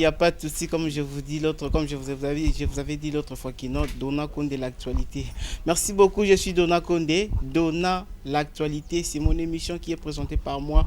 n'y a pas de souci, comme je vous dis l'autre, comme je vous avais dit l'autre fois, qui note Dona Condé l'actualité. Merci beaucoup, je suis Dona Condé. Dona l'actualité, c'est mon émission qui est présentée par moi,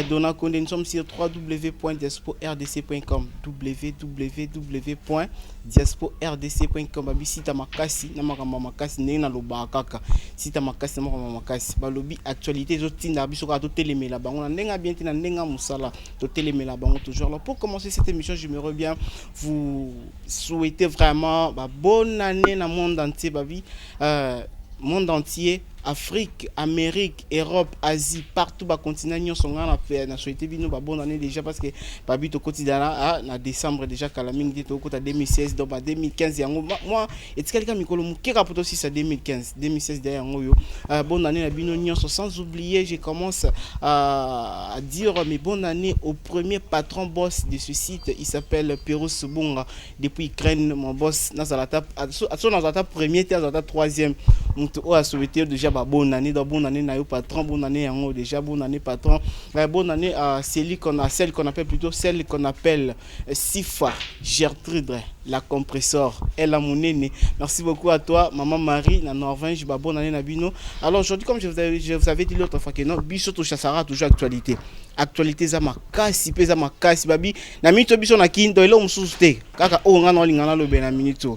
Dona Condé. Nous sommes sur www.diaspora-rdc.com, www.diaspora-rdc.com. Si tu as makasi, na makasi, na lobakaka. Si tu as makasi, na makasi. Balobi actualité, zotinda biso ka to télémela bango na ndenga bien tina ndenga musala to télémela bango toujours. Alors pour commencer cette émission, j'aimerais bien vous souhaiter vraiment bonne année dans le monde entier, monde entier, Afrique, Amérique, Europe, Asie, partout bas continent nous sommes en fait na souhaité bino bonne année déjà parce que babi to quotidien na décembre déjà kalaming dit to kota 2016 donc 2015 yango moi et quelqu'un mikolo mukeka poto aussi ça 2015 2016 derrière yo bonne année na bino nyonso sans oublier je commence à dire mes bonne année au premier patron boss de ce site, il s'appelle Perros Subunga depuis Ukraine. Mon boss nazalata premier nazalata troisième on a souhaité déjà bonne année na yo patron, bonne année yango déjà, bonne année patron, bonne année à celle qu'on appelle Sifa Gertrude la compresseur elle a mon aîné. Merci beaucoup à toi maman Marie na Norvège, bonne année na bino. Alors aujourd'hui comme je vous avais dit l'autre fois que non biso to chassara toujours actualité za makasi peza makasi babi na minute biso na kindo elo mususu te kaka o ngana olingana lobe na minute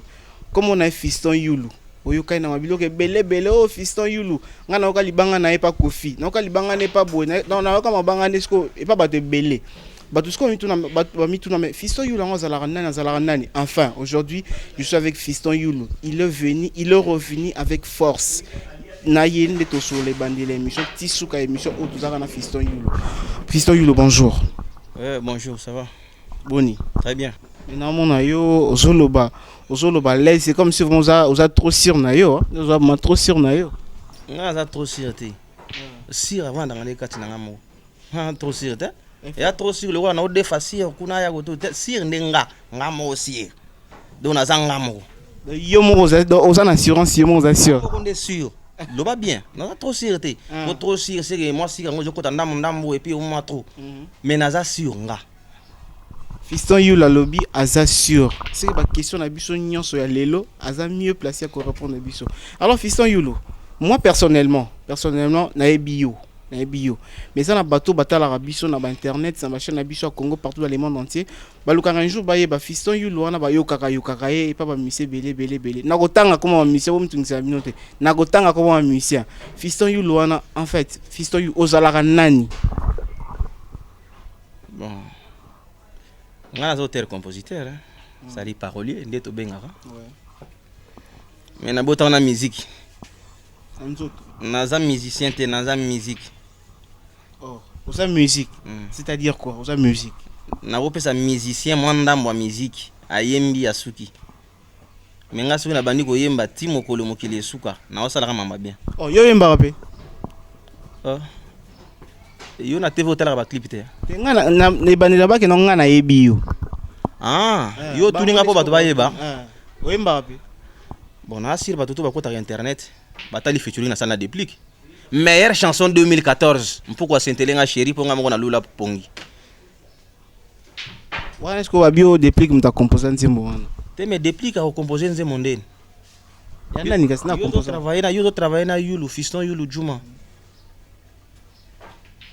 comme on a fiston yulu oyokai na mabiloko belebele o fiston yulu ngana oka libanga na epa kofi na oka libanga na epa boy na oka mabanga nesko epa bato belé bato sko mituna mais fiston yulu ngo zalaka nani. Enfin aujourd'hui je suis avec fiston yulu, il est revenu avec force na yende to sur les bandits l'émission tisuka émission o tuzaka na fiston yulu bonjour. Bonjour, ça va? Boni. Très bien. Maintenant, yo ozoloba l'aise, c'est comme si vous avez trop sur na yo, vous avez trop sur na yo. Nga za trop sur te. Sir avant dans les quatre ngamo. Ha trop sur te. Ya trop sur le wa na de facile kuna ya goto sir ndenga ngamo aussi. Dona zangamo. Yo mo oza na assurance yo mo oza sûr. On est sûr. Le va bien. Non trop sûr te. Trop sûr c'est que moi si ngo joko ndambo et puis on m'a trop. Mais naza sûr nga. Fiston you la lobby aza sûr. C'est que la question na biso nyonso ya lelo aza mieux placé à répondre à biso. Alors Fiston Yulo, moi personnellement na ebio. Mais ça na bateau batala biso na internet, ça machin na biso à Congo partout dans le monde entier. Baluka un jour baye ba Fiston Yulo wana ba yokaka et pas ba musicien belé. Na gotanga comme un musicien bon tungisa binote. Na gotanga comme un musicien. Fiston Yulo wana en fait Fiston Yulo ozalaka nani? Bon. On a auteur compositeur, ça dit parolier, ndeto bengara. Mais na bota na musique. Naza musicien te naza musique. Oh, osa musique. C'est-à-dire quoi? Osa musique. Na bope sa musicien mwanda mwa musique, ayembi asuki. Mais nga soki na bandi ko yemba ti mokolo mokili esuka, na osala mama bien. Oh, yo yemba rapé. Oh. Yo na TV hotel ba clip te. Nga na banela ba ke no nga na yebi yo. Yo tuninga po bato ba yeba. Oyemba rapé. Bon na sir bato to ba kota internet. Batali featuring na sana déplique. Meilleure chanson 2014. Pourquoi Saint-Elenga chéri pour nga mo na lula pongi. Wana est-ce que ba bio déplique mta composer nzembo wana. Te me déplique a composer nzembo ndeni. Yana ni kasina composer. Yo travailler na Yulu Fiston Yulu Juma.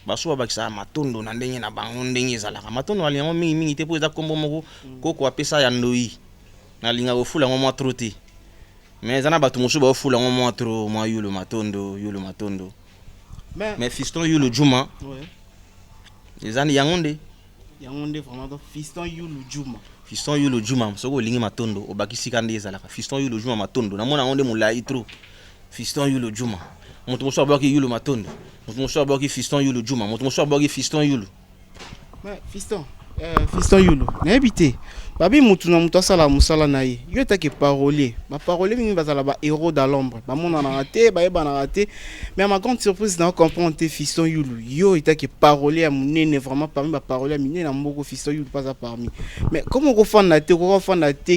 Baso bakisa matondo na ndenge na bango ndenge ezalaka matondo alinga mingi te po eza kombo moko koko apesa ya ndoi na linga ofula ngo trote mais ezana batu mosu ba ofula ngo tro mo yulu matondo mais Fiston Yulu Juma ezani yangonde vraiment Fiston Yulu Juma soko lingi matondo obakisi kande ezalaka Fiston Yulu Juma matondo na mona ngonde mulai tro Fiston Yulu Juma moto mosu abaki Yulu matondo moto mosu abaki Fiston Yulu Juma moto mosu abaki Fiston Yulu mais Fiston Yulu na habité babi mutu na mutu asala musala na ye yo take parolier ba parolier mingi bazala ba héros dans l'ombre ba mona na raté ba yeba na raté mais à ma grande surprise na comprendre Fiston Yulu yo itake parolier à munene vraiment parmi ba parolier minene na mboko Fiston Yulu pas parmi mais comment ko fan na te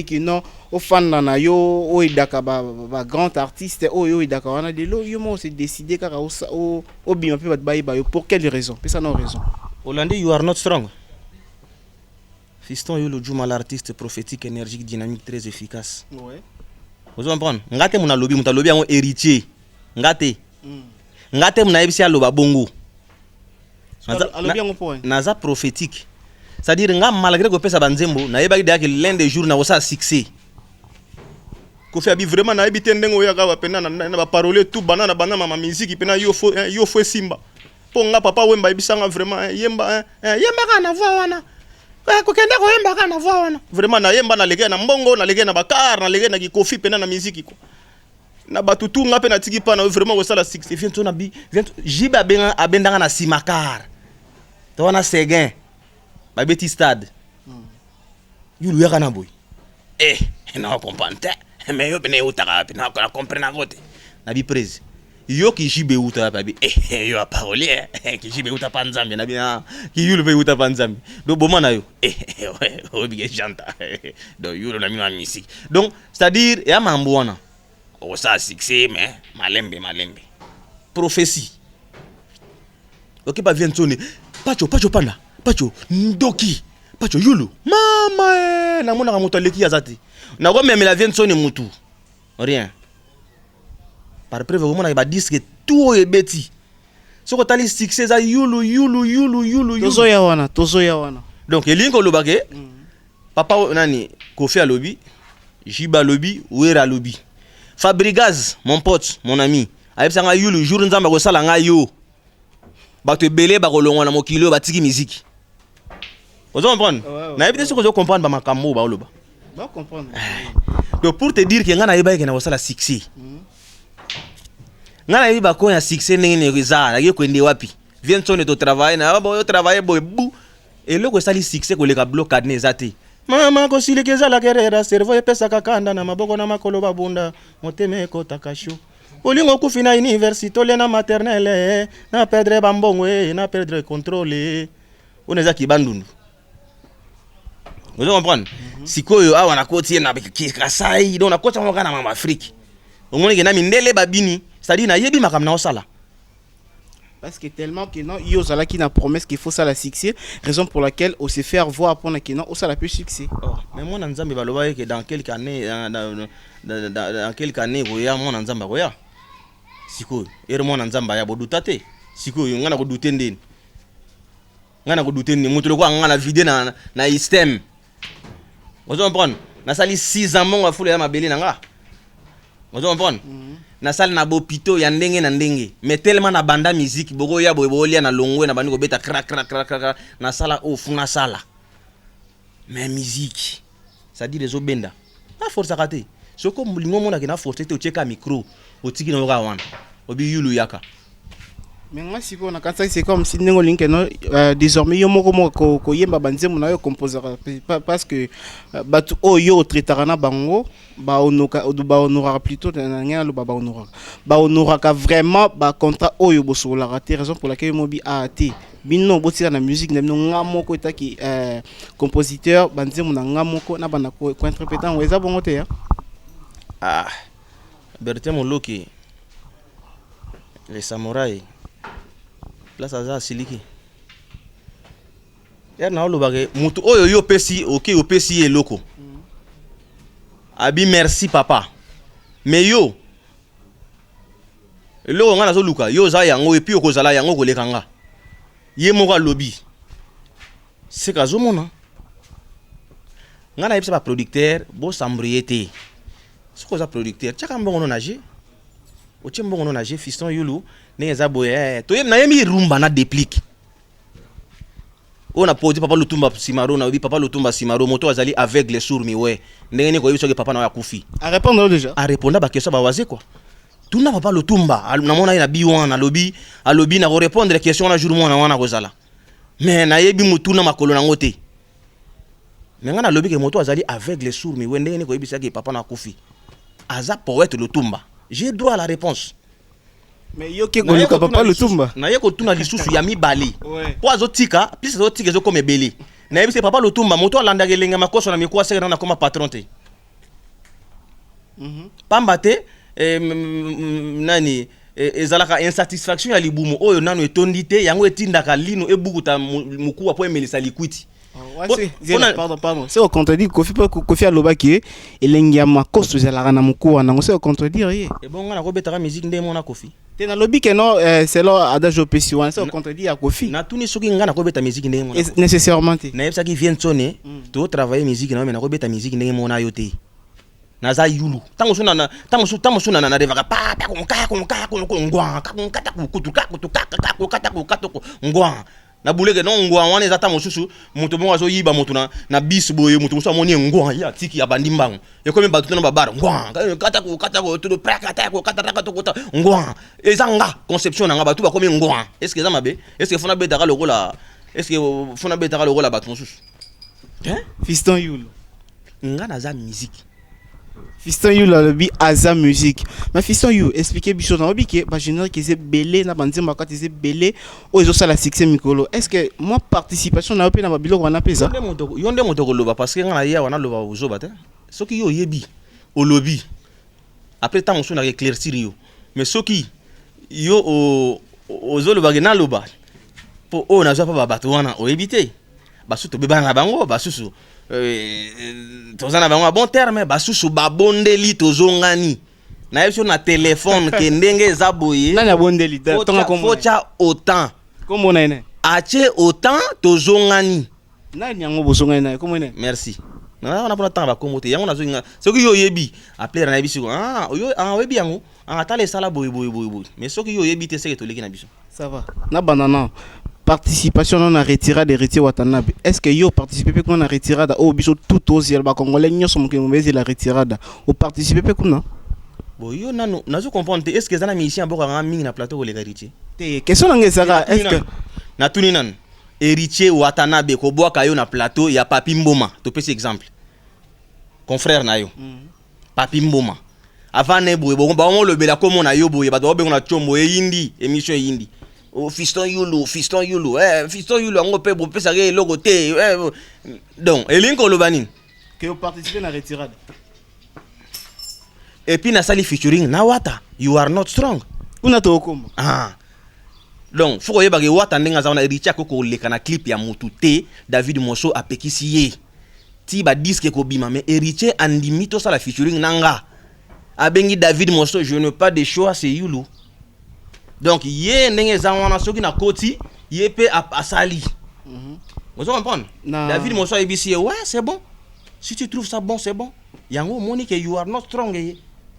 que non au fan na yo o idaka ba grand artiste o yo idaka wana de lo yo mo se décider kaka o bima pe ba yo pour quelle raison? Pesa non raison. Hollande you are not strong. Fiston Yulu Juma, l'artiste prophétique, énergique, dynamique, très efficace. Ouais. Vous comprenez? Ngate mon lobby en héritier. Ngate. Ngate mon aibisi aloba bongo. Naza prophétique. C'est-à-dire nga malgré que pesa banzembo na yeba que l'un des jours na osa succès. Ko fi abi vraiment na ebite ndengo ya ka pena na ba parole tout banana mama musique pena yo fo simba. Po nga papa wemba ebisanga vraiment yemba kana voix wana. Ko kende ko yemba kana voix wana. Vraiment na yemba na lege na mbongo na lege na bakar na lege na kofi pena na musique ko. Na batutu nga pena tiki pa na vraiment ko sala succès vient to na bi jiba benga abendanga na simakar. To wana seguin. Ba beti stade. Yulu ya kana boy. Na comprendre. Mais yo bene utaka na comprendre ngote. Na bi prese. Yo ki jibe uta ba bi yo a parole ki jibe uta panzambe na bi ki yulu be uta panzambe. Do boma na yo. O bi janta. Do yulu na mi na musique. Donc c'est-à-dire ya mambo wana. O sa succès mais malembe. Prophétie. OK ba vient sonner. Pacho panda. Pacho ndoki. Pacho yulu. Mama na mona moto leki azati. Na ko même la vient sonner mutu. Rien. Par preuve vraiment na ba disque tout est beti. Soko tali succès za yulu. Tozo ya wana. Donc elingo lobake. Papa nani Kofi a lobby, Jiba lobby, Wera lobby. Fabrigaz, mon pote, mon ami. Aïbsanga yulu jour nzamba ko sala nga yo. Ba te belé ba ko longwa na mokilo ba tiki musique. Vous comprenez? Na yebite ce que je comprends ba makambo ba oloba. Ba comprendre. Donc pour te dire que nga na yeba ke na ko sala succès. Nga na yeba ko ya succès ndenge ne za, na ye ko ende wapi? Viens sonner to travail na ba yo travailler boy bou. Et le ko sali succès ko le ka blocade ne zate. Mama ko silekeza la kerera cerveau epesa kakanda na maboko na makolo babunda moteme ko takasho. Olingo kufina université ole na maternelle na perdre bambongwe na perdre contrôle. Oneza kibandundu. Vous comprenez? Sikoyo awa na koti na kasai do na kota ngana mama Afrique. Omoni ke na mindele babini, c'est-à-dire na yebi makam na osala. Parce que tellement que non, il y a qui n'a promesse qu'il faut ça la succès, raison pour laquelle on se faire voir pour que non, on ça la plus succès. Mais moi nzambe baloba que dans quelques années dans quelques années goya moi nzamba goya. Siko, moi nzamba ya bodutate. Siko ngana ko douter ndeni. Ngana ko douter ni mutu ko ngana vide na système. Vous comprenez? Na sali 6 ans mon afule ya mabeli nanga. Vous comprenez? Na sali na bopito ya ndenge na ndenge. Mais tellement na banda musique boko ya bobolia na longwe na bandi ko beta crac na sala funa sala. Mais musique ça dit les obenda. Pas force à rater. Ce que mulingo mona ke na force te cheka micro. Otiki na yoka wana. Obi yulu yaka. Mais moi si on a quand ça c'est comme si n'engo link non désormais yo moko ko yemba banzemu na yo composer parce que batu o yo traitara bango ba onora plutôt na ngana lo ba onora. Ba onora ka vraiment ba contrat o yo bosola raté raison pour laquelle mobi a été bino botira na musique na bino ngamoko etaki compositeur banzemu na ngamoko na bana ko interprétant weza bongo te ya. Berthe Moloki les samouraïs place aza siliki ya na olobake mutu oyo yo pesi OK opesi eloko abi merci papa mais yo eloko ngana zo luka yo za yango epi okozala yango kolekanga ye moko lobby c'est kazo mona ngana yebisa ba producteur bo sambriete ce que za producteur tchaka mbongo no nager o tchembongo no nager fiston yulu neza boye to yem na yemi rumba na déplique on a posé papa lutumba simaro na obi papa lutumba simaro moto azali aveugle sourd mi ouais ndenge ni ko yebi soki papa na ya kufi à répondre déjà à répondre ba question ba waze quoi tout na papa lutumba na mona na biwa na lobby a lobby na ko répondre question na jour mona wana kozala mais na yebi mutu na makolo na ngote mais ngana lobby ke moto azali aveugle sourd mi ouais ndenge ni ko yebi soki papa na kufi aza poète lutumba j'ai droit à la réponse. Mais yo ke ko luka papa lutumba na ye ko tuna lisusu ya mibali po azotika plus azotika zo comme belé na yebise papa lutumba moto alanda kelenga makoso na mikuwa seka na koma patron te pamba te nani ezalaka insatisfaction ya libumu oyo nanu etondi te yango etindaka lino ebukuta mukuwa po emelisa liquiti Pardon. C'est au contredire Kofi Alobaki elengi ya makoso ezalaka na mokua nango c'est au contredire ye. Et bon ngana ko betaka musique ndé mona Kofi. Te na lobi que non c'est là adage pesi wana c'est au contredire ya Kofi. Na tuni soki ngana ko beta musique ndé mona. Nécessairement te. Na yebisa ki vient sonné to travailler musique na mais na ko beta musique ndé mona yote. Naza yulu tango suna na devaka pa ngwa na buleke non ngwa wana ezata mosusu moto bongo azo yiba moto na bis boye moto mosusu amoni ngwa ya tiki ya bandi mbango yekomi batu na babara ngwa kata ko to prakata ko kata ko ngwa ezanga conception na batu bakomi ngwa est-ce que ça mabe est-ce que fona betaka lokola est-ce que fona betaka lokola batu mosusu Fiston Yulu ngana za musique. Fiston You lalobi aza musique. Mais Fiston You expliquer biso na obi ke ba générique c'est belé na banzemba quand c'est belé o ezo sala succès mikolo. Est-ce que moi participation na opi na babiloko wana pesa? Yonde moto ko loba parce que ngana ya wana loba ozoba te. Soki yo yebi o lobi. Après tant on na éclaircir yo. Mais soki yo ozo loba na loba. Po o na zo pa bato wana o ebité. Basu to beba na bango basusu. Tozana bango bon terme basusu babondeli tozongani na yeso na téléphone ke ndenge eza boye nani abondeli tonga komo focha autant komo na ene ache autant tozongani nani yango bosongani na komo ene merci na pona tanga ba komo te yango nazo nga soki yo yebi appeler na yebi yo webi yango atale sala boye mais soki yo yebi te seke toleki na biso ça va na banana participation non à retirade de Héritier Watanabe. Est-ce que yo participé qu'on a retirade au biso tout aux yelba congolais nyo somo ke mobezi la retirade ou participé qu'on bon yo nano nazo comprendre est-ce que zana musicien boka nga mingi na plateau ko le Héritier te question na ngezaka est-ce que na tuni nan Héritier Watanabe ko boka yo na plateau ya Papi Mboma to pesi exemple confrère na yo Papi Mboma avant ne boye bon ba on le bela comme on a yo boye ba do be on a chombo e yindi émission yindi. Fiston Yulu on peut pour ça le logo té donc elinko lobani que vous participez na retirade et puis na sali featuring na wata you are not strong una to okoma donc faut yeba ke wata ndenga za na Richard ko leka na clip ya mutu té David Mosso apekisi ye ti ba disque ko bima mais Héritier andimi to sala featuring nanga abengi David Mosso je n'ai pas de choix c'est Yulu. Donc, yé ndenge zawana soki na koti, yé pe asali. Vous comprenez? David Mosso ABC, ouais, c'est bon. Si tu trouves ça bon, c'est bon. Yango moni que you are not strong.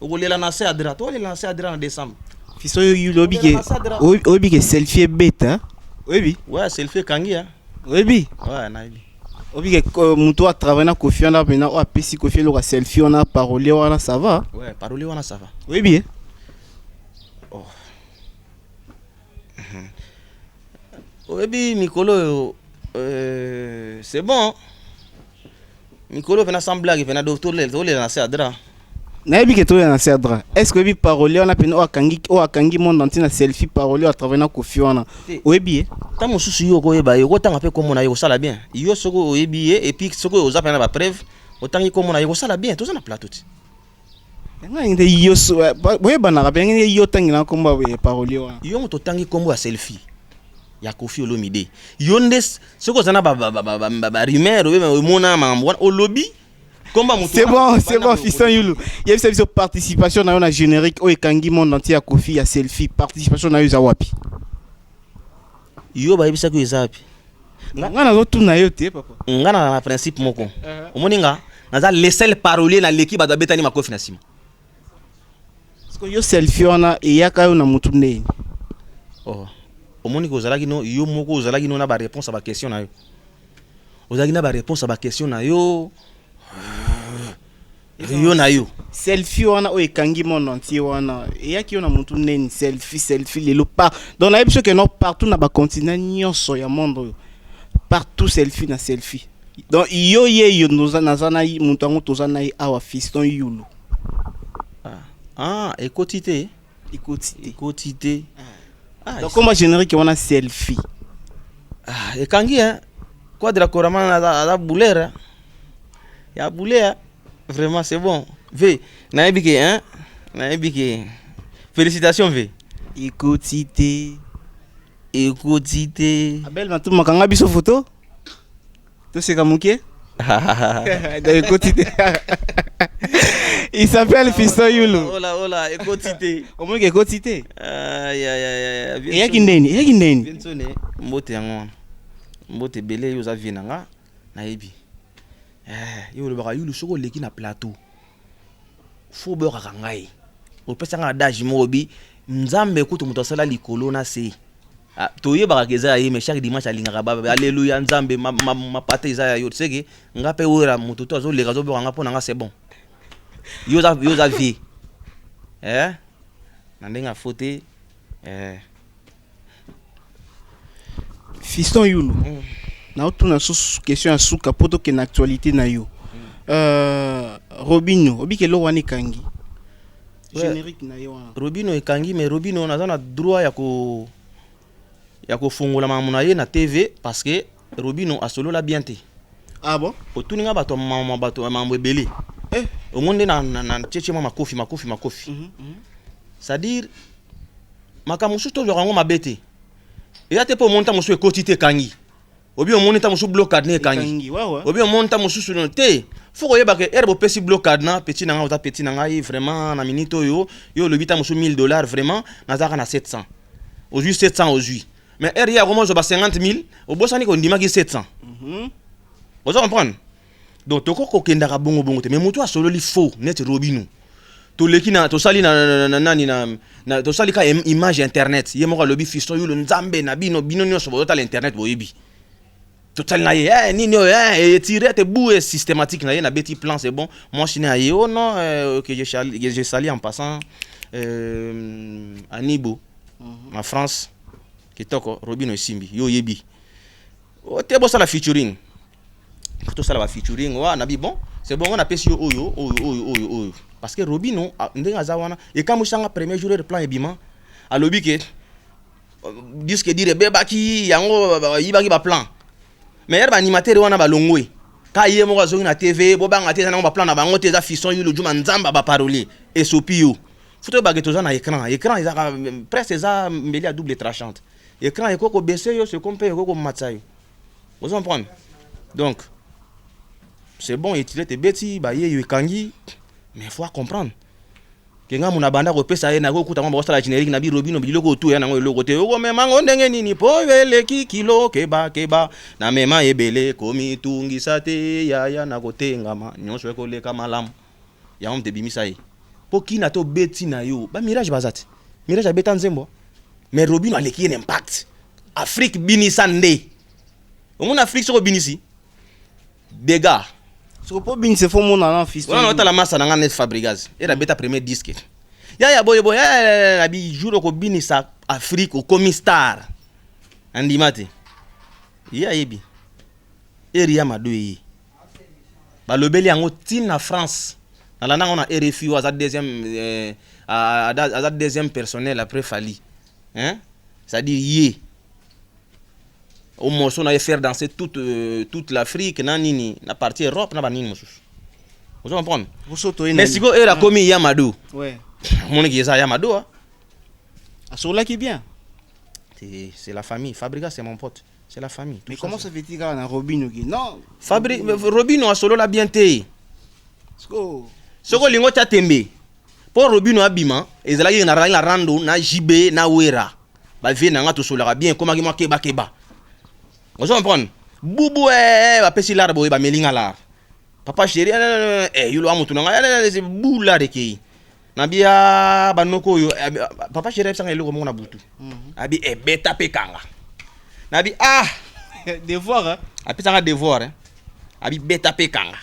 Vous voulez la lancer à droite, vous voulez la lancer à droite en décembre. Fiso you lobi ke obi ke selfie beta. Oui. Ouais, selfie kangi hein. Oui. Ouais, naibi. Obi ke muto a travailler na Kofi on a maintenant o apesi Kofi lo ka selfie on a parolé wana ça va? Ouais, parolé wana ça va. Oui bien. Oui, Mikolo, c'est bon. Mikolo vient sans blague, vient d'ouvrir les lancer à drap. Naïbi que tu es lancer à drap. Est-ce que vi parole on a peine o akangi monde entier na selfie parole à travers na Kofi wana. Oui bien. Tant mon souci yo ko yeba yo tant peu comme on a yo ça la bien. Yo soko o yebi et puis soko o zapena ba preuve autant comme on a yo ça la bien tout ça na plateau. Nga yo so boye bana ka bien yo tangi na komba we parole wana. Yo moto tangi kombo a selfie. Ya Kofi Olomide yonde soko zana ba rumeur o mona mambo o lobby komba mutu c'est bon Fiston Yulu il y a cette participation na na générique o ekangi monde entier ya Kofi ya selfie participation na yo za wapi yo ba yebisa ko ezapi nga na zo tuna yo te papa nga na principe moko omoninga naza le seul parolier na l'équipe ba betani makofi na sima parce que yo selfie ona e yaka yo na mutu ndeni omoni ko zalaki no yo moko ozalaki no na ba réponse à ba question na yo ozalaki na ba réponse à ba question na yo yo na yo selfie wana o ekangi monde entier wana eyaki yo na mutu neni selfie lelo pas donc na yebso que non partout na ba continent nyonso ya monde partout selfie na selfie donc yo noza nazana mutu ngo tozana awa Fiston Yulu ekotité donc comment générique on a selfie ekangi hein quoi de la coramana la boulère ya boulère vraiment c'est bon v naibike hein naibike félicitations v écoutité abel matu makanga biso photo Toi, c'est Kamouké? Écoute, il s'appelle Fiston Yulu. Hola, écoutez. Au moins, écoute, Aïe. et y'a qui n'est. Viensone, mbote yango. Mbote belé yo za vinanga na yebi. Yo le baka yulu soko leki na plateau. Fo be ka ngai. Opesa nga daji mobi, nzambe kutu mutosala likolo na se. Toyebaka keza ye mais chaque dimanche alingaka baba alléluia nzambe ma pate eza yo tseke ngape wera mutu to azoleka azoboka nga pona nga c'est bon. Yo za vie. Na ndenga fote Fiston Yulu. Na otuna sous question à souka poto que actualité na yo. Robinho, obi ke lo wani kangi. Générique na yo. Robinho ekangi mais Robinho na zana droit ya ko fungola mamuna ye na TV parce que Robinho a solo la bienté. Ah bon? Otuninga bato mambo ebele. Au monde na tchétché makofi. C'est-à-dire makamusu to jorango mabete. Et ya te po monta musu ekotite kangi. Obi o monta musu blocade ne kangi. Obi o monta musu sur te. Faut que yeba ke herbo pesi blocade na petit na nga petit na nga vraiment na minito yo le bita musu $1000 vraiment na zaka na 700. Aujourd'hui 700 aujourd'hui. Mais hier comment je ba 50 000 au bosani ko ndima ki 700. Vous comprenez? Donc toko ko kenda ka bongo te mais moto a solo li faux net Robinho. To leki na to sali na to sali ka image internet ye mo lobi Fiston Yulu nzambe na bino nyonso bo ta l'internet boyebi. To sali na ye nini et tirer te boué systématique na ye na beti plan c'est bon. Moi je n'ai oh non que je sali en passant à Nibo en France qui toko Robinho Simbi yo yebi. O te bo sala featuring. Tout ça va featuring wa na bi bon c'est bon on a pesi oyo parce que Robinho ndenga zawana et quand musanga premier jour de plan ebima alobi ke disque dire beba ki yango yibaki ba plan mais yerba animateur wana ba longwe ka ye mo azongi na TV bo banga te na ba plan na bango te za Fiston Yulu juma nzamba ba parler et sopio futo ba geto za na écran ezaka presque za mbeli à double tranchante écran ekoko baisser yo c'est comme pe ekoko matsayo vous comprenez donc c'est bon utiliser tes bêtises ba ye kangi mais faut comprendre que nga muna banda ko pesa ye na ko kuta ngomba osala générique na bi Robinho biloko tu ya na ngo loko te ko mema ngo ndenge nini po vele ki kilo keba na mema ebele komi tungisa te ya na kotengama nyonso ko leka malamu ya on te bimisa ye po kina to beti na yo ba mirage bazati mirage abeta nzembo mais Robinho aleki un impact Afrique binisa nde au monde Afrique so binisi des gars. So po bin se fo mona na Fiston. On a la masse na net Fabregas. Et la beta premier disque. Ya boy ya bi jour ko bini sa Afrique ko komi star. Andimate. Ya yebi. Eria madoyi. Ba lobeli yango tin na France. Na la on a RFI ou à deuxième personnel après Fali. Hein? Ça dit yé. Au moins on a faire danser toute l'Afrique na nini na partie Europe na banini mosusu. Vous comprenez? Mais si go era comme Yamadou. Ouais. Mon qui ça Yamadou hein. Asola qui bien. C'est la famille. Fabregas c'est mon pote. C'est la famille. Mais comment ça fait-il quand on a Robinho qui non? Robinho a solo la bien te. Soko lingo cha tembe. Pour Robinho abima ezala yi na rando na JB na wera. Ba vie na nga to solo bien comme ma keba. Vous comprenez? Boubou va pesi l'arbre ba melinga la. Papa chéri yulo amutu nga c'est boula de ki. Na bia banoko yo papa chéri sanga eloko mo na butu. Abi beta pekanga. Na bi devoir hein. Abi sanga devoir hein. Abi beta pekanga.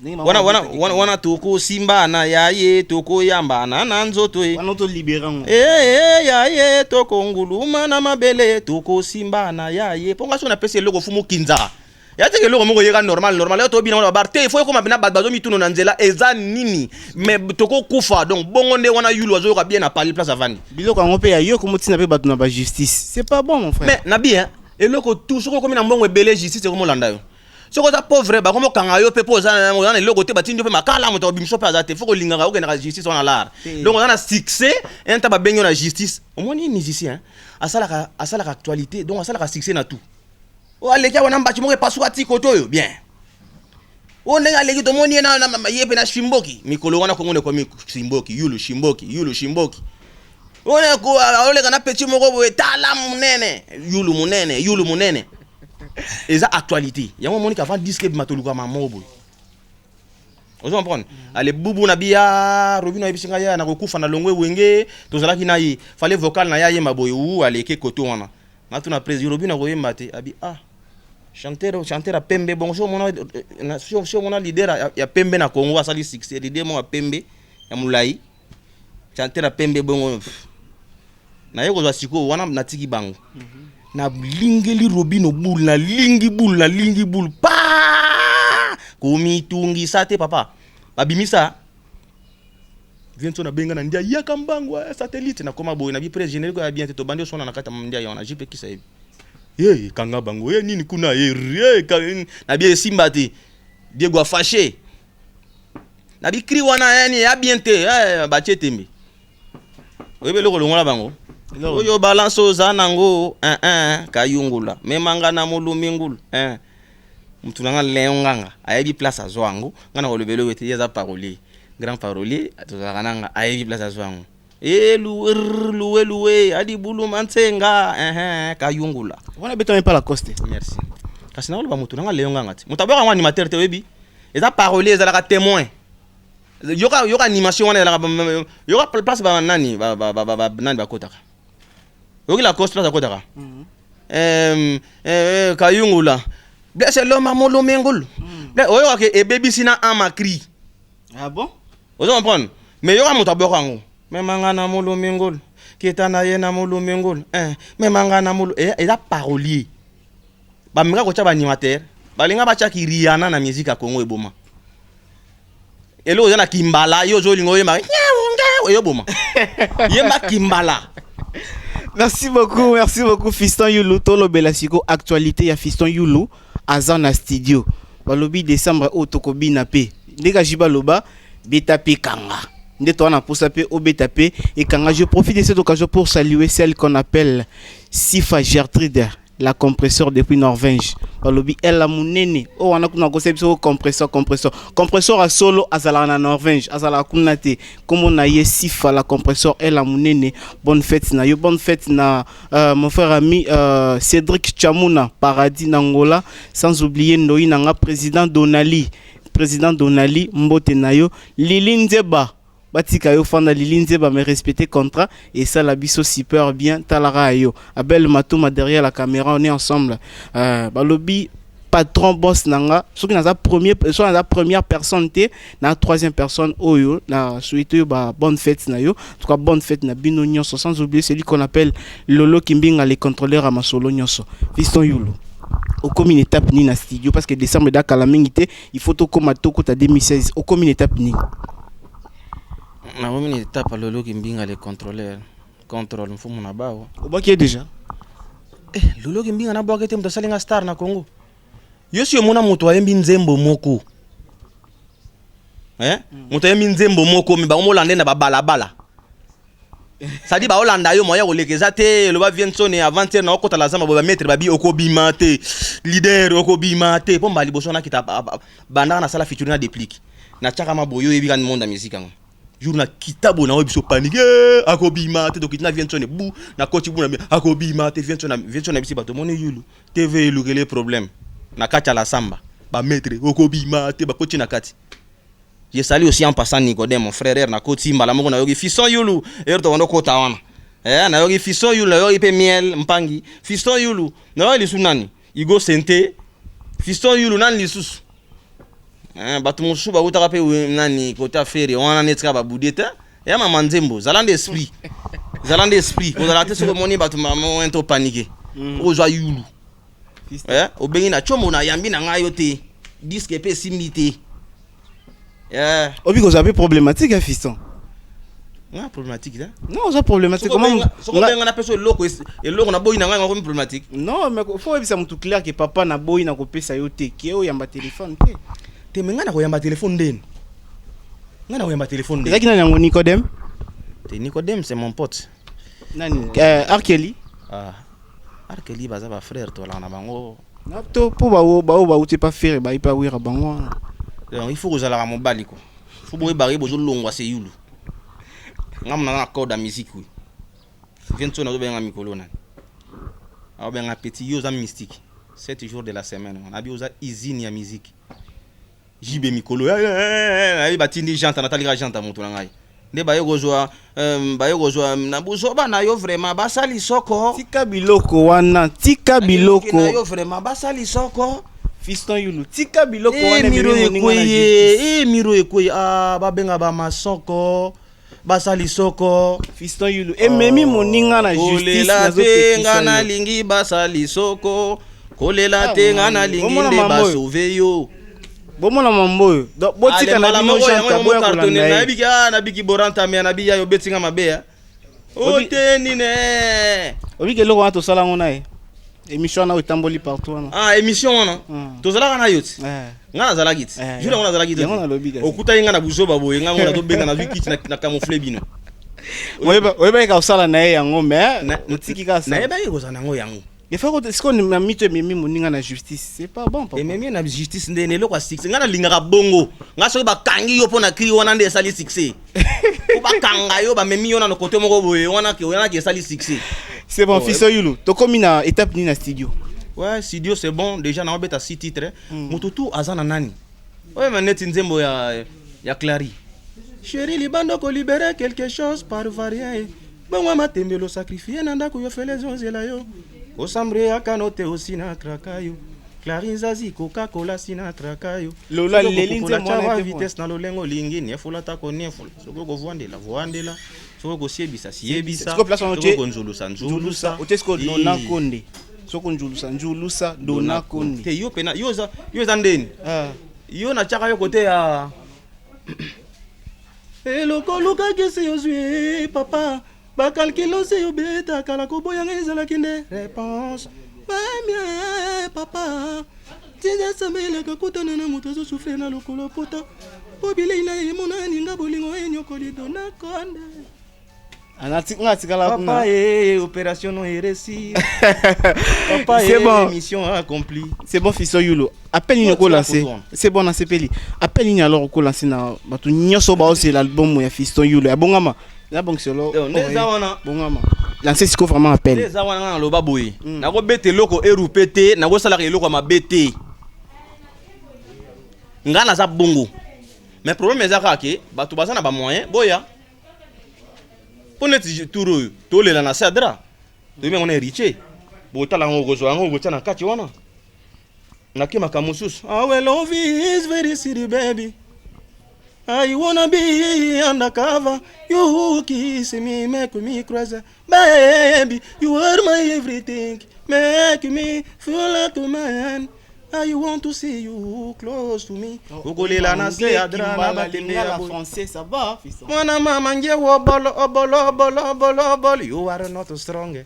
Wana toko simba na yaye toko yamba na nzoto e. Wana to libéran. Yaye toko nguluma na mabele toko simba na yaye. Ponga so na pese loko fumu kinza. Ya teke loko moko yeka normal to bina na barte faut ko mabina bazo mituno na nzela eza nini mais toko kufa donc bongo nde wana yulu azo ka bien na pali place avani. Biloko ngo pe ya yo ko motina pe bato na ba justice. C'est pas bon mon frère. Mais na bien eloko tout soko komi na mbongo ebele justice ko mo landa yo. Soko za pauvre ba komo kanga yo pe poza na eloko te batindi pe makala moto bimso pe azate faut ko linganga ko na justice on a l'art. Donc on a succès un taba benyo na justice. Au moins ni musicien asala ka actualité donc asala ka succès na tout. o aleki wana mbachi moko epasuka ti koto oyo bien o ndenge aleki tomoni ye ye mpe na shimboki mikolo wana kongo nekomi shimboki yulu shimboki one ko oleka na petit moko boye tala munene yulu munene eza actualité yango moni ka avant disque bimatoluka mamo boye ozo comprendre ale bubu na bia robino ebisinga ya na kokufa na longwe wenge tozalaki na ye fallait vocal na ya ye maboye ou aleke koto wana na tuna président robino ko yemba te abi chanteur a pembe bon so mona leader ya pembe na Congo asali succès leader mo pembe ya mulai chanteur a pembe bongo na yeko za siko wana na tiki bango na lingeli robino bul na lingi bul pa komitungi sate papa babimisa viento na benga na ndia yaka mbango satellite na koma boy na bi presse générique ya bien to bandi sona na kata ndia yona jipe kisa hivi ye kanga bango ye nini kuna ye na bi simba te Diego a fâché na bi kri wana yani ya bien te ba chetembe oyebe loko longola bango oyo balance oza nango kayungula memanga na mulumingulu mtu nanga leonganga ayebi place azwango ngana kolobelo wete yeza parolier grand parolier atozaka nanga ayebi place azwango loué adi bulu mansenga kayungula wana beto même pas la coste merci kasi na oloba mutu nanga leonganga ti mutu abaka animateur te webi eza parolier eza la témoin yoka animation wana la yoka place ba nani nani bakotaka yoki la coste place akotaka kayungula blesse l'homme à molo mengul oyo ake ebebisi na amakri ah bon ozo comprendre mais yoka mutu aboko ngo memanga na molo mengul ketana ye na molo mengul memanga na molo eza parolier ba menga ko cha ba animateur balinga ba cha ki Rihanna na musique ya Congo eboma elo oza na kimbala yo zo lingo yemba yo boma yemba kimbala. Merci beaucoup Fiston Yulu tolo belasiko actualité ya Fiston Yulu azana studio balobi décembre o tokobi na pe ndeka jiba loba beta pe kanga ndeto wana posa pe o beta pe et kanga. Je profite de cette occasion pour saluer celle qu'on appelle Sifa Gertrude, la compresseur depuis Norvège. Balobi elle munene o wana kuna conception compresseur à solo azala na Norvège azala kuna te comme on a ye Sifa la compresseur elle munene. Bonne fête na mon frère ami Cédric Chamuna Paradis Nangola, sans oublier Ndoi nanga président Donali mbote nayo Lili Nzeba batika yo fanda Lili Nzeba me respecter contrat et ça la biso super bien talara yo Abel Matouma derrière la caméra on est ensemble balobi patron boss nanga soki naza première personne te na troisième personne oyo na suite yo ba bonne fête na yo en tout cas bonne fête na bino nyonso sans oublier celui qu'on appelle Lolo Kimbinga les contrôleurs à masolo nyonso Fiston Yulu au commune étape ni na studio parce que décembre da kalamingité il faut to koma toko ta 2016 au commune étape ni na commune étape Lolo Kimbinga les contrôleurs contrôle mfumo na bao au baki déjà Lolo Kimbinga na bao kete mto salinga star na Congo yosi yomona moto ayembi nzembo moko moto ayembi nzembo moko me bakomolanda na babalabala sadi baolanda yo moya kolekeza te loba viensone avant-hier na okota la zamba ba mettre babi okobima te leader okobima te pomba liboso na kita banda na sala featuring na déplique na chaka maboyo ebika ni monde musique ngo jour na kitabo na obiso panique akobima te donc na viensone bu na coach bu na akobima te viensone bisi bato moni yulu TV lukele problème na kacha la samba ba mettre okobima te ba coach na kati. Je salue aussi en passant Nicodème, mon frère, na koti mbala moko na yogi Fiston Yulu, to wono kota wana. Na yogi Fiston Yulu, na yogi pe miel mpangi. Fiston Yulu, na yogi lisu nani? Igo Sente. Fiston Yulu nani lisusu? Batu musu ba utaka pe nani kota fere wana netka ba budeta. Ya mama nzembo, zalande esprit. Zalande esprit, ko zalate so moni batu mama ento paniquer. Ozwa Yulu. Obengi na chomo na yambi na ngayo te. Disque pe simite. Obi ko zabe problématique Fiston. Non problématique là. Non, ça problématique comment on appelle ça loko et loko na boy na nga comme problématique. Non, mais faut bisa mutu clair que papa na boy na ko pesa yo te ki o yamba téléphone te. Te menga na ko yamba téléphone den. Nga na ko yamba téléphone den. Ezaki na yango Nicodème? Te Nicodème c'est mon pote. Nani? Arkeli? Arkeli baza ba frère to la na bango na to po ba uti pas faire ba ipa wira bango. Donc il faut que ozala mobali quoi. Faut boye bari bozo longwa se yulu. Ngam na accord da musique oui. Viens-tu na benga mikolo na. A benga petit yo za mystique. 7 jours de la semaine. On a bi oza usine ya musique. Jibe mikolo. Ai batindi janta na talika janta mutu na ngai. Nde ba yo gozwa na buzo ba na yo vraiment basali soko. Tika biloko wana, tika biloko. Na yo vraiment basali soko. Fiston Yulu, tika biloko wana miro ekoye, miro ekoye ba benga ba masoko. Basali soko. Fiston Yulu, memi moninga na justice na zo penga na lingi basali soko. Kolela tenga na lingi nde ba sauver yo. Bomona mamboyo. Donc botika na bino chanta boya kolanda. Na biki boranta me na biya yo betinga mabeya. Oteni ne. Obike loko to sala ngona e. Émission na otamboli partout na. Ah émission wana. To sala kana yoti. Ngana zala git. Jula ngona zala git. Ngona lobi. Okuta inga na buzoba boye ngana to benga na wiki na camoufler bino. Oyeba ka sala na ye yango mais notiki ka sa. Na yeba ko sana ngo yango. Il faut que ce qu'on m'a mis memi moninga na justice, c'est pas bon papa. Et memi na justice ndene loko 6. Ngana lingaka bongo. Nga so ba kangi yo pona kri wana nde sali 6. Ko ba kanga yo ba memi yo na no côté moko boye wana ke sali 6. C'est bon Fiston Yulu. To komi na étape ni na studio. Ouais, studio c'est bon. Déjà na obeta 6 titres. Motutu azana nani. Ouais, mais net nzembo ya Clary. Chérie libando ko libérer quelque chose par varier. Bon ma tembelo sacrifier nanda ko yo fele zonzela yo. Kosambre akanote osina trakayo. Clary zazi Coca-Cola sina trakayo. Lola lelinze mwana vitesse na lolengo lingi ne fulata ko ne ful. Soko ko voandela. Soko ko siebisa. Soko place on soko njulusa. Otesko dona konde. Soko njulusa dona konde. Te yo pena yo za ndeni. Yo na chaka yo kote ya Eloko luka kisi yo zui papa. Ba calculo se yo beta kala ko boya ngezala kinde réponse. Ba mia papa. Tinza samela ka kutana na muto zo souffrir na lokolo poto. Bobile ina ye monani nga bolingo enyo kolido na konde. Ngati kala kuna. Papa opération non réussie. Papa c'est bon. Mission accomplie. C'est bon Fiston Yulu. Appelle une ko lancer. C'est bon na sepeli. Appelle une alors ko lancer na batu nyoso ba aussi l'album ya Fiston Yulu. Ya bongama. La banque solo. Bongama. Lancer siko vraiment appel. Les awana na loba boy. Na ko bete loko erupete, na ko sala ke loko ma bete. Ngana za bongo. Mais problème ezaka ke batu bazana ba moyen boya. Poneti turo to lela na sadra. To me ngone riche. Bo tala ngo zo ngo tana kati wana. Na kema kamusus. Ah well love is very serious baby. I wanna be undercover. You kiss me, make me crazy. Baby, you are my everything. Make me feel like a man. I want to see you close to me. Ukolela na se adra na batende ya français ça va Fiston. Mwana mama nge wo bolo. You are not strong.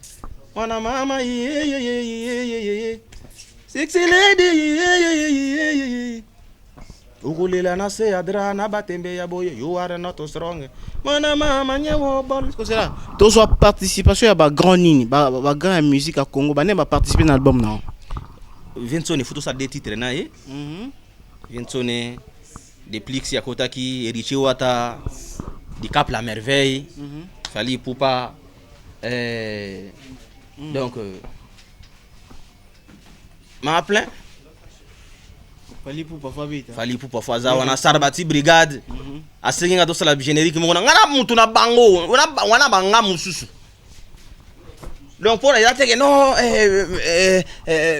Mwana mama ye. Sexy lady. Ukulila na se adra na batembe ya boye. You are not strong. Mwana mama nye wo bol. C'est là. To soit participation ya ba grand nini, ba grand musique à Congo, ba ne ba participer dans l'album non. Viensone photo ça des titres na ye. Viensone des plix ya kotaki Erichi Wata di Cap la merveille. Fali Poupa donc m'a plein Fali Poupa Fabita. Fali Poupa Faza wana Sarbati brigade. Asenga to sala générique mo ngana mutu na bango wana banga mususu. Donc pour la teke non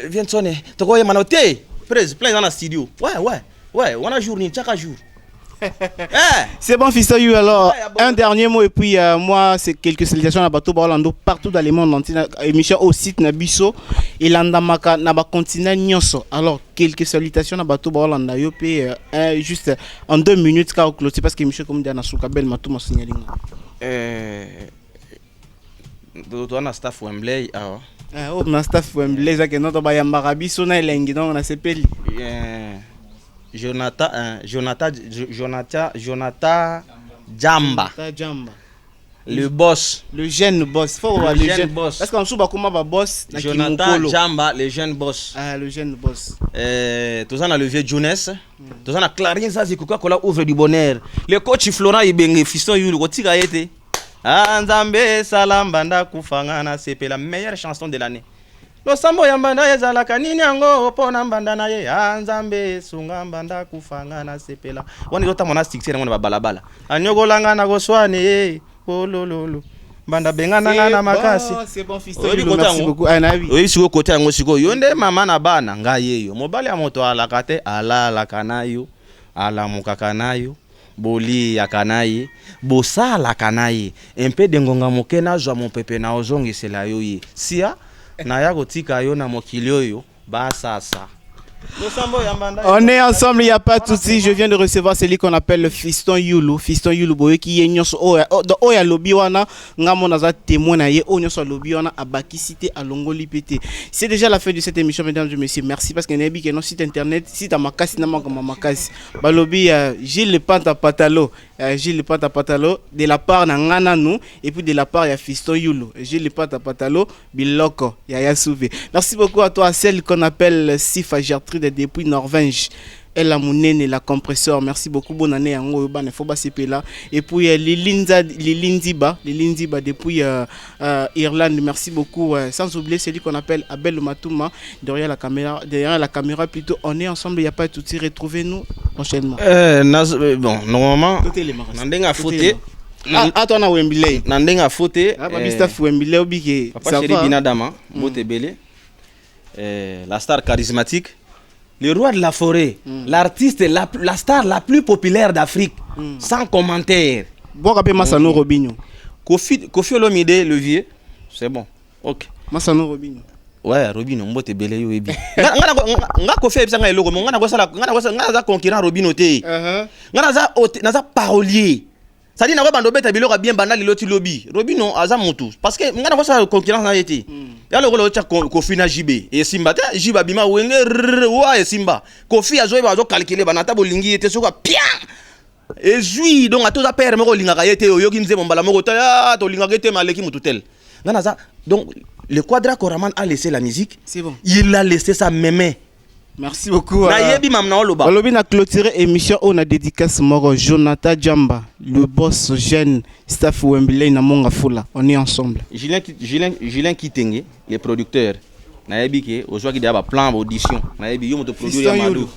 Viensone to ko yema noté presse plein dans la studio. Ouais, on a journée chaque jour. C'est bon Fiston Yulu alors un dernier mot et puis moi c'est quelques salutations à Bato Orlando partout dans le monde entier émission au site Nabiso et landamaka na ba continent nyonso. Alors quelques salutations à Bato Orlando yo pe juste en 2 minutes car clôture parce que émission comme dia na suka bel matu ma signalinga. Do na staff Wembley na staff Wembley za ke noto ba yamba biso na elengi donc na sepeli. Jonathan Jamba. le boss. Le jeune boss. Faut voir le jeune boss. Parce qu'en dessous, comment va boss? Jonathan Jamba, le jeune boss. Ah, le jeune boss. Tout ça, on a le vieux Jones. Tout ça, on a Clarine, ça, c'est Coca-Cola ouvre du bonheur. Le coach Florent Ibenge, fiston Yulu, Kotika été. Anzambe Salambanda Kufangana, c'est la meilleure chanson de l'année. Lo sambo yambanda yezala kanini yango opona mbanda na ye anzambe sunga mbanda kufangana sepela woni lota mona stick na mona balabala anyogolanga na goswane olololo mbanda bengana ngana makasi c'est bon fiston merci beaucoup anabi oyi siko côté yango siko yonde mama na bana ngayeyo mobali ya moto alakate ala kanayo ala mukakanayo boli ya kanaye bosala kanaye empe dengonga mokena zwa mon pepe na ozongisela yo ye sia na ya kotika yo na mokili oyo basasa. On est ensemble, il n'y a pas de souci. Je viens de recevoir celui qu'on appelle le Fiston Yulu. Fiston Yulu, qui est nyos oya lobby wana ngamo naza témoin na ye o nyos lobby wana abaki cité à Longoli pété. C'est déjà la fin de cette émission, mesdames et messieurs. Merci parce que nebi que non site internet, site à makasi na makasi. Ba lobby Gilles le Panta Patalo, Gilles le Panta Patalo de la part na ngana nous et puis de la part ya Fiston Yulu. Gilles le Panta Patalo biloko ya souvé. Merci beaucoup à toi, celle qu'on appelle Sifa Gertrude depuis Norvège. Elle a monnaie la compresseur. Merci beaucoup. Bonne année à Ngo Yoban. Il faut pas se là. Et puis Lilindiba depuis Irlande. Merci beaucoup. Sans oublier celui qu'on appelle Abel Matouma derrière la caméra plutôt. On est ensemble. Il n'y a pas de souci. Retrouvez-nous prochainement. Bon, normalement. Nandenga fauté. Attends, on a Wembley. Nandenga fauté. Ah, Babi staff Wembley obligé. Papa chéri Binadama. Botebele. La star charismatique. Le roi de la forêt, l'artiste, la star la plus populaire d'Afrique, sans commentaire. Bon, rappelez Massano Robinho. Kofi Olomide, le vieux, c'est bon. Ok. Massano Robinho. Ouais, Robinho, mbote belé yo ebi. Nga Kofi ebisanga eloko, nga za concurrent Robinho te. Nga za parolier. Ça dit na bando beta biloko bien banal loti lobby. Robinho aza mutu parce que nga na sa concurrence na yeti. Ya le rolo cha Kofi na JB et Simba ta JB bima wenge wa et Simba. Kofi azo ba zo calculer banata bolingi yete soka bien. Et jui donc a tous a père moko linga yete yo ki nze mombala moko ta to linga yete maleki mututel. Nga na za donc le Quadra Koraman a laissé la musique. C'est bon. Il a laissé sa mémé. Merci beaucoup. On a clôturé l'émission. On a dédicace Moro Jonathan Jamba, le boss jeune staff Wembley na Monga Fula. On est ensemble. Julien Kitenge, le producteur. Naebi ke aujourd'hui il y a plan d'audition. Naebi yo moto produire Amadou.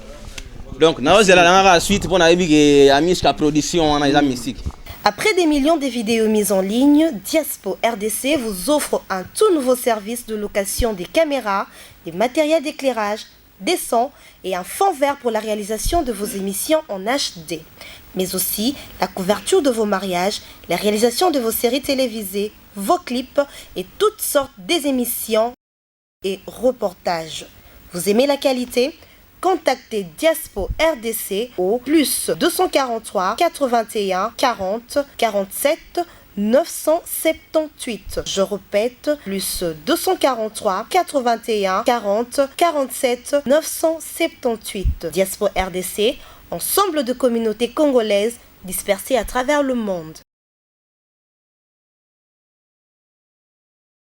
Donc na la suite pour naebi ke Amiska production on a mystique. Après des millions de vidéos mises en ligne, Diaspo RDC vous offre un tout nouveau service de location des caméras, des matériels d'éclairage, des sons et un fond vert pour la réalisation de vos émissions en HD. Mais aussi la couverture de vos mariages, la réalisation de vos séries télévisées, vos clips et toutes sortes des émissions et reportages. Vous aimez la qualité? Contactez Diaspo RDC au plus 243 81 40 47 978. Je répète, plus 243 81 40 47 978. Diaspo RDC, ensemble de communautés congolaises dispersées à travers le monde.